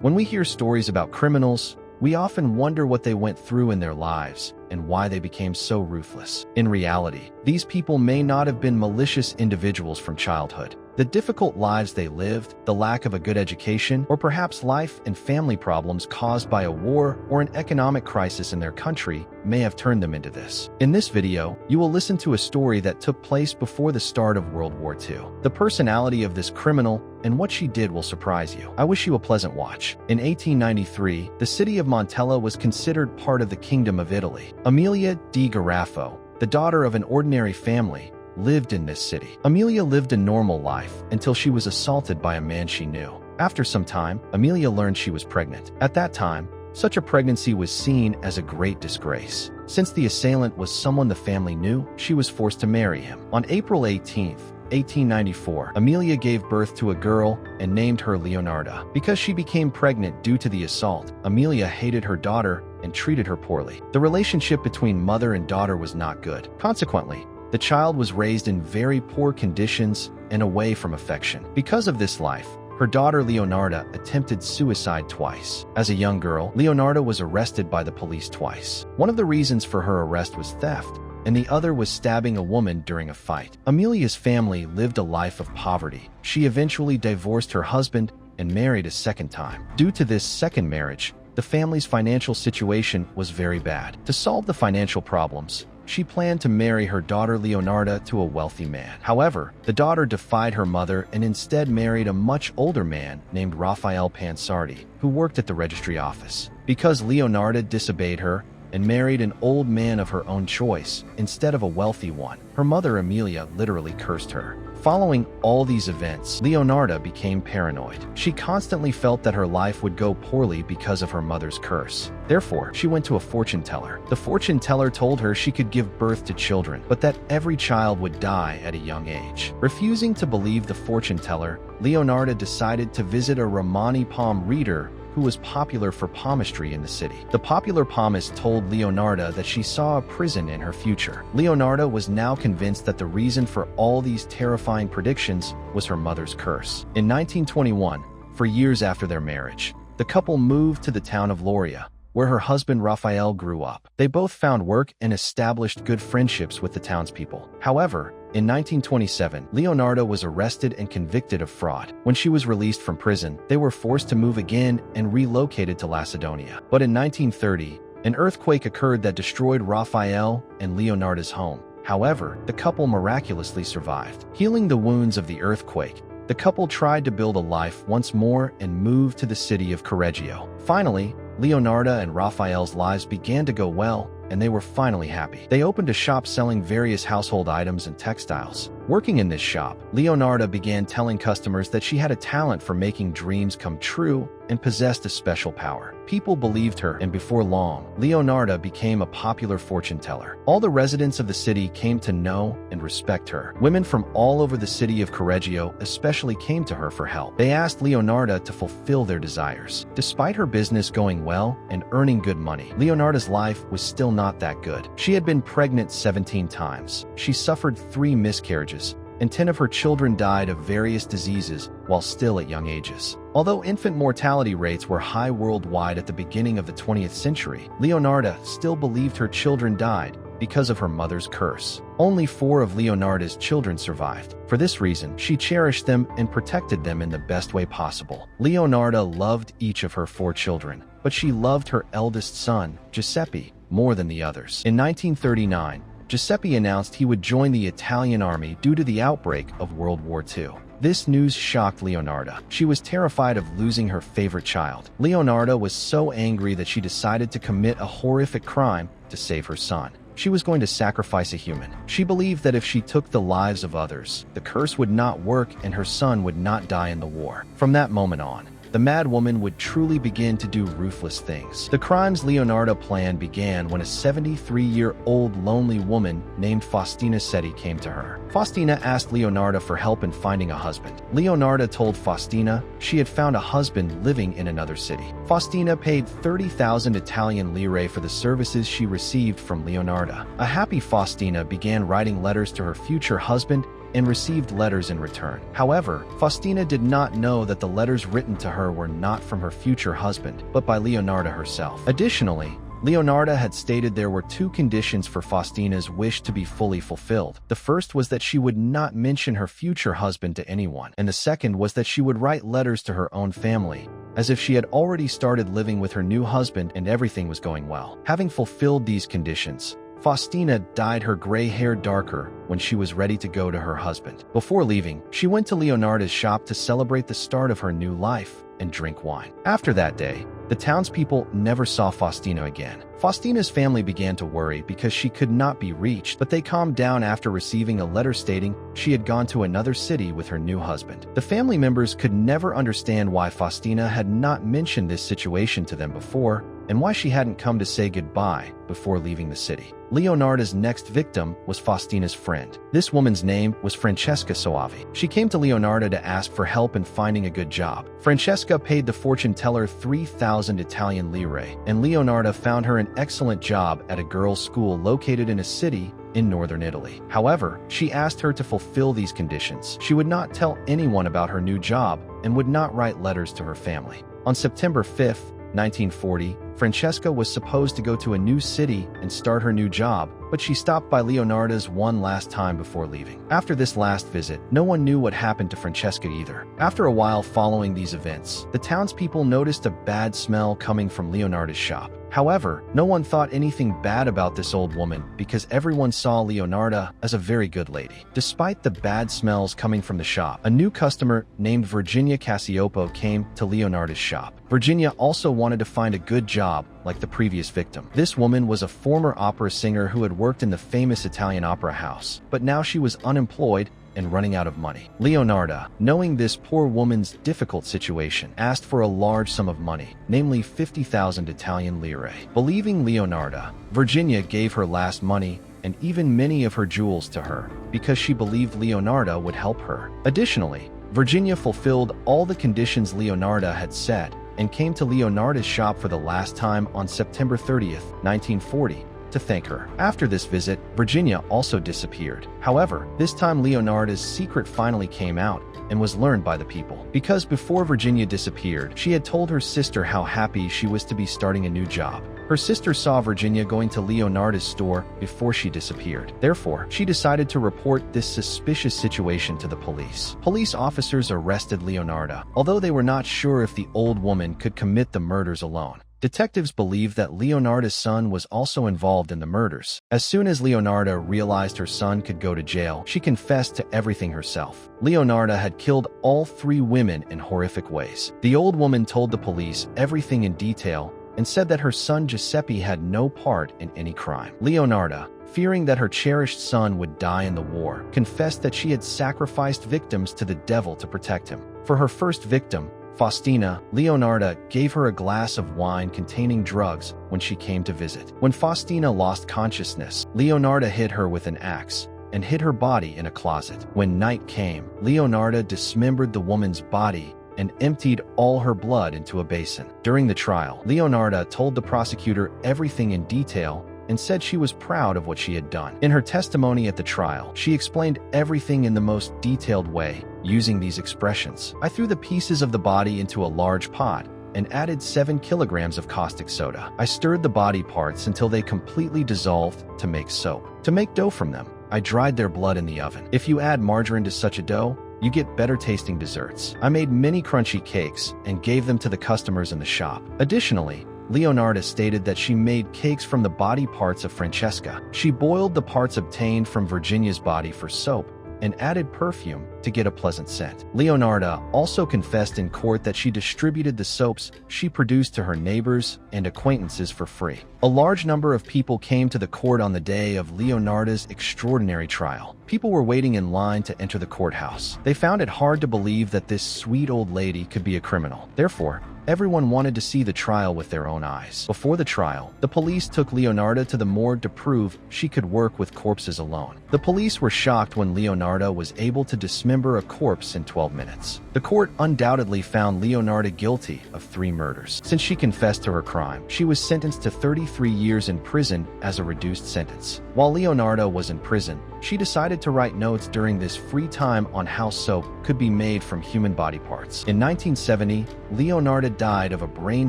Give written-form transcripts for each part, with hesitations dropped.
When we hear stories about criminals, we often wonder what they went through in their lives and why they became so ruthless. In reality, these people may not have been malicious individuals from childhood. The difficult lives they lived, the lack of a good education, or perhaps life and family problems caused by a war or an economic crisis in their country may have turned them into this. In this video, you will listen to a story that took place before the start of World War II. The personality of this criminal and what she did will surprise you. I wish you a pleasant watch. In 1893, the city of Montella was considered part of the Kingdom of Italy. Amelia di Garafo, the daughter of an ordinary family, lived in this city. Amelia lived a normal life until she was assaulted by a man she knew. After some time, Amelia learned she was pregnant. At that time, such a pregnancy was seen as a great disgrace. Since the assailant was someone the family knew, she was forced to marry him. On April 18, 1894, Amelia gave birth to a girl and named her Leonarda. Because she became pregnant due to the assault, Amelia hated her daughter and treated her poorly. The relationship between mother and daughter was not good. Consequently, the child was raised in very poor conditions and away from affection. Because of this life, her daughter Leonarda attempted suicide twice. As a young girl, Leonarda was arrested by the police twice. One of the reasons for her arrest was theft, and the other was stabbing a woman during a fight. Amelia's family lived a life of poverty. She eventually divorced her husband and married a second time. Due to this second marriage, the family's financial situation was very bad. To solve the financial problems, she planned to marry her daughter Leonarda to a wealthy man. However, the daughter defied her mother and instead married a much older man named Raphael Pansardi, who worked at the registry office. Because Leonarda disobeyed her and married an old man of her own choice instead of a wealthy one, her mother Amelia literally cursed her. Following all these events, Leonarda became paranoid. She constantly felt that her life would go poorly because of her mother's curse. Therefore, she went to a fortune teller. The fortune teller told her she could give birth to children, but that every child would die at a young age. Refusing to believe the fortune teller, Leonarda decided to visit a Romani palm reader who was popular for palmistry in the city. The popular palmist told Leonarda that she saw a prison in her future. Leonarda was now convinced that the reason for all these terrifying predictions was her mother's curse. In 1921, for years after their marriage, the couple moved to the town of Loria, where her husband Raphael grew up. They both found work and established good friendships with the townspeople. However, in 1927, Leonarda was arrested and convicted of fraud. When she was released from prison, they were forced to move again and relocated to Lacedonia. But in 1930, an earthquake occurred that destroyed Raphael and Leonarda's home. However, the couple miraculously survived. Healing the wounds of the earthquake, the couple tried to build a life once more and moved to the city of Correggio. Finally, Leonarda and Raphael's lives began to go well, and they were finally happy. They opened a shop selling various household items and textiles. Working in this shop, Leonarda began telling customers that she had a talent for making dreams come true and possessed a special power. People believed her, and before long, Leonarda became a popular fortune teller. All the residents of the city came to know and respect her. Women from all over the city of Correggio especially came to her for help. They asked Leonarda to fulfill their desires. Despite her business going well and earning good money, Leonarda's life was still not that good. She had been pregnant 17 times. She suffered 3 miscarriages, and 10 of her children died of various diseases while still at young ages. Although infant mortality rates were high worldwide at the beginning of the 20th century, Leonarda still believed her children died because of her mother's curse. Only 4 of Leonarda's children survived. For this reason, she cherished them and protected them in the best way possible. Leonarda loved each of her 4 children, but she loved her eldest son, Giuseppe, more than the others. In 1939, Giuseppe announced he would join the Italian army due to the outbreak of World War II. This news shocked Leonarda. She was terrified of losing her favorite child. Leonarda was so angry that she decided to commit a horrific crime to save her son. She was going to sacrifice a human. She believed that if she took the lives of others, the curse would not work and her son would not die in the war. From that moment on, the mad woman would truly begin to do ruthless things. The crimes Leonarda planned began when a 73-year-old lonely woman named Faustina Setti came to her. Faustina asked Leonarda for help in finding a husband. Leonarda told Faustina she had found a husband living in another city. Faustina paid 30,000 Italian lire for the services she received from Leonarda. A happy Faustina began writing letters to her future husband and received letters in return. However, Faustina did not know that the letters written to her were not from her future husband, but by Leonarda herself. Additionally, Leonarda had stated there were two conditions for Faustina's wish to be fully fulfilled. The first was that she would not mention her future husband to anyone, and the second was that she would write letters to her own family, as if she had already started living with her new husband and everything was going well. Having fulfilled these conditions, Faustina dyed her gray hair darker when she was ready to go to her husband. Before leaving, she went to Leonarda's shop to celebrate the start of her new life and drink wine. After that day, the townspeople never saw Faustina again. Faustina's family began to worry because she could not be reached, but they calmed down after receiving a letter stating she had gone to another city with her new husband. The family members could never understand why Faustina had not mentioned this situation to them before, and why she hadn't come to say goodbye before leaving the city. Leonarda's next victim was Faustina's friend. This woman's name was Francesca Soavi. She came to Leonarda to ask for help in finding a good job. Francesca paid the fortune teller 3,000 Italian lire, and Leonarda found her an excellent job at a girls' school located in a city in northern Italy. However, she asked her to fulfill these conditions. She would not tell anyone about her new job and would not write letters to her family. On September 5th, 1940, Francesca was supposed to go to a new city and start her new job, but she stopped by Leonarda's one last time before leaving. After this last visit, no one knew what happened to Francesca either. After a while following these events, the townspeople noticed a bad smell coming from Leonarda's shop. However, no one thought anything bad about this old woman because everyone saw Leonarda as a very good lady. Despite the bad smells coming from the shop, a new customer named Virginia Cassiopo came to Leonarda's shop. Virginia also wanted to find a good job like the previous victim. This woman was a former opera singer who had worked in the famous Italian opera house, but now she was unemployed and running out of money. Leonarda, knowing this poor woman's difficult situation, asked for a large sum of money, namely 50,000 Italian lire. Believing Leonarda, Virginia gave her last money and even many of her jewels to her because she believed Leonarda would help her. Additionally, Virginia fulfilled all the conditions Leonarda had set and came to Leonarda's shop for the last time on September 30th, 1940, to thank her. After this visit, Virginia also disappeared. However, this time Leonarda's secret finally came out and was learned by the people. Because before Virginia disappeared, she had told her sister how happy she was to be starting a new job. Her sister saw Virginia going to Leonarda's store before she disappeared. Therefore, she decided to report this suspicious situation to the police. Police officers arrested Leonarda, although they were not sure if the old woman could commit the murders alone. Detectives believed that Leonarda's son was also involved in the murders. As soon as Leonarda realized her son could go to jail, she confessed to everything herself. Leonarda had killed all three women in horrific ways. The old woman told the police everything in detail and said that her son Giuseppe had no part in any crime. Leonarda, fearing that her cherished son would die in the war, confessed that she had sacrificed victims to the devil to protect him. For her first victim, Faustina, Leonarda gave her a glass of wine containing drugs when she came to visit. When Faustina lost consciousness, Leonarda hit her with an axe and hid her body in a closet. When night came, Leonarda dismembered the woman's body and emptied all her blood into a basin. During the trial, Leonarda told the prosecutor everything in detail and said she was proud of what she had done. In her testimony at the trial, she explained everything in the most detailed way, using these expressions. I threw the pieces of the body into a large pot and added 7 kilograms of caustic soda. I stirred the body parts until they completely dissolved to make soap. To make dough from them, I dried their blood in the oven. If you add margarine to such a dough, you get better tasting desserts. I made many crunchy cakes and gave them to the customers in the shop. Additionally, Leonarda stated that she made cakes from the body parts of Francesca. She boiled the parts obtained from Virginia's body for soap and added perfume to get a pleasant scent. Leonarda also confessed in court that she distributed the soaps she produced to her neighbors and acquaintances for free. A large number of people came to the court on the day of Leonarda's extraordinary trial. People were waiting in line to enter the courthouse. They found it hard to believe that this sweet old lady could be a criminal. Therefore, everyone wanted to see the trial with their own eyes. Before the trial, the police took Leonarda to the morgue to prove she could work with corpses alone. The police were shocked when Leonarda was able to dismiss dismember a corpse in 12 minutes. The court undoubtedly found Leonarda guilty of 3 murders. Since she confessed to her crime, she was sentenced to 33 years in prison as a reduced sentence. While Leonarda was in prison, she decided to write notes during this free time on how soap could be made from human body parts. In 1970, Leonarda died of a brain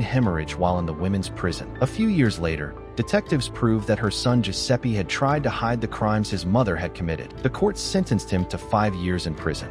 hemorrhage while in the women's prison. A few years later, detectives proved that her son Giuseppe had tried to hide the crimes his mother had committed. The court sentenced him to 5 years in prison.